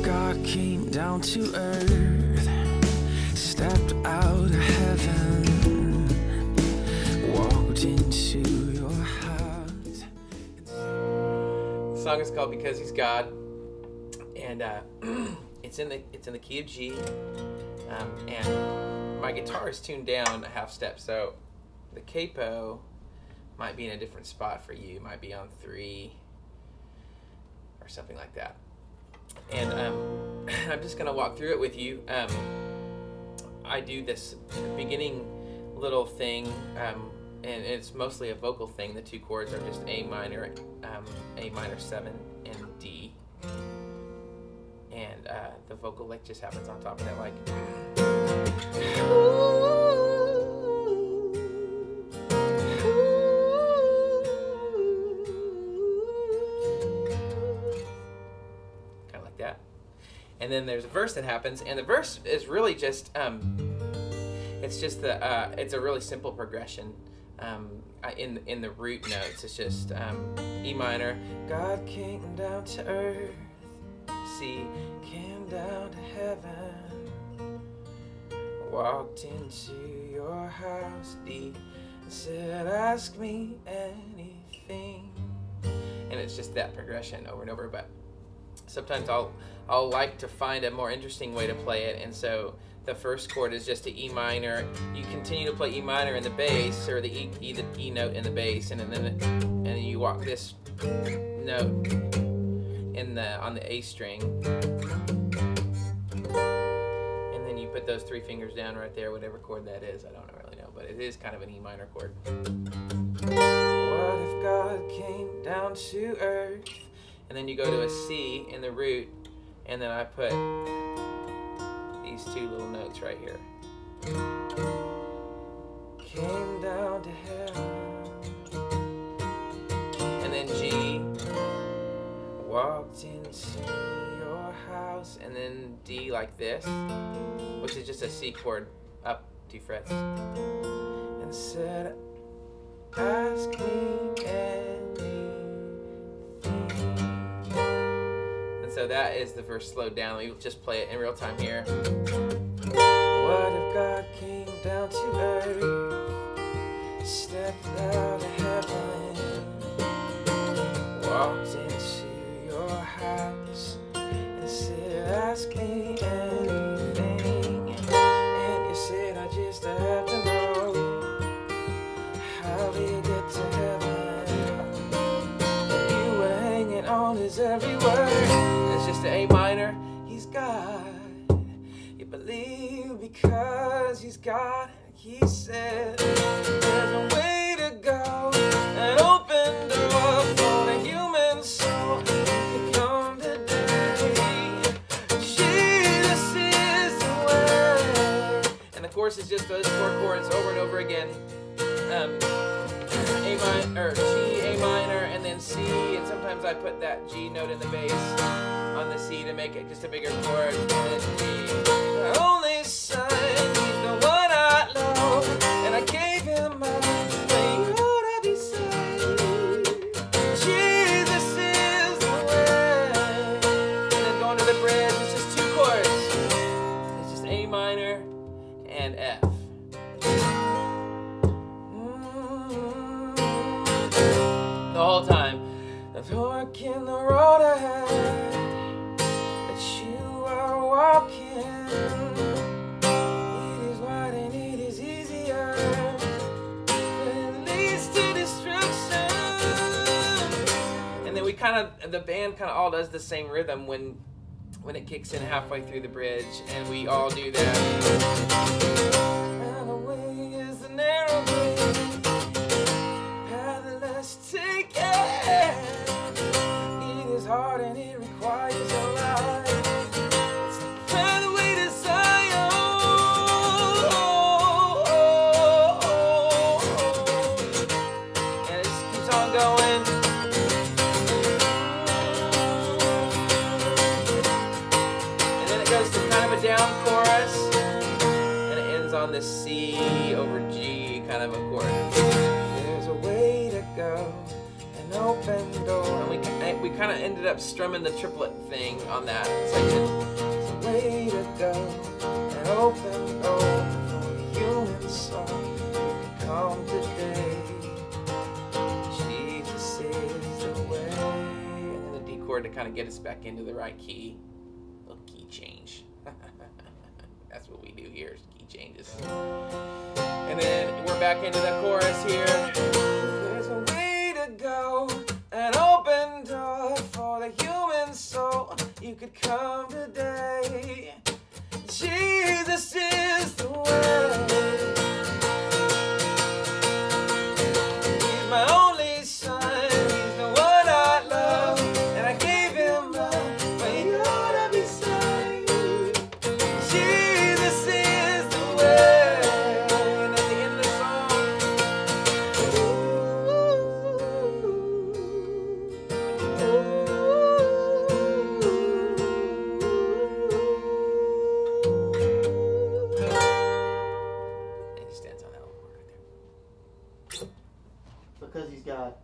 God came down to earth, stepped out of heaven, walked into your house. The song is called Because He's God, and it's in the key of G, and my guitar is tuned down a half step, so the capo might be in a different spot for you. It might be on 3 or something like that. And I'm just going to walk through it with you. I do this beginning little thing, and it's mostly a vocal thing. The 2 chords are just A minor 7, and D. And the vocal lick just happens on top of that, like... And then there's a verse that happens, and the verse is really just, it's a really simple progression in the root notes. It's just E minor, God came down to earth, C came down to heaven, walked into your house, D said, ask me anything. And it's just that progression over and over, but sometimes I'll like to find a more interesting way to play it, and so the first chord is just an E minor. You continue to play E minor in the bass, or the E note in the bass, and then you walk this note on the A string, and then you put those 3 fingers down right there, whatever chord that is. I don't really know, but it is kind of an E minor chord. What if God came down to earth? And then you go to a C in the root, and then I put these 2 little notes right here. Came down to heaven. And then G, walked into your house, and then D like this, which is just a C chord up 2 frets. And said, ask me anything. So that is the verse slowed down. We just play it in real time here. What if God came down to earth, stepped out of heaven, walked into your house, and said, ask me anything. And you said, I just have to know how we get to heaven. And you were hanging on his every word. Just an A minor, he's God. You believe because he's God. He said there's a way to go, an open door for the human soul to come today. Jesus is the way. And the chorus is just those 4 chords over and over again. A minor, G, A minor, and then C, and sometimes I put that G note in the bass on the C to make it just a bigger chord, and then G. My only son, he's the one I love, and I gave him my way. You ought to be saved. Jesus is the way. And then going to the bridge, it's just 2 chords. It's just A minor and F. The whole time. The fork in the road ahead that you are walking, it is wide and it is easier, but it leads to destruction. And then the band kind of all does the same rhythm when it kicks in halfway through the bridge, and we all do that. And the way is the narrow way, path less taken. It is hard and it requires a life. It's the pathway to Zion. And it just keeps on going. And then it goes to kind of a down chorus, and it ends on this C over G kind of a chord. There's a way to go, an open door. And we kind kind of ended up strumming the triplet thing on that section. There's a way to go, an open door for the human soul. You can come today. Jesus is the way. And then the D chord to kind of get us back into the right key. A little key change. That's what we do here, is key changes. And then we're back into the chorus here. There's a way to go, an open door for the human soul. You could come today. Jesus is the way. He's my only son. He's the one I love, and I gave him up. But he ought to be saved. Jesus is the way. And at the end of the song, it stands on that little word right there. Because he's got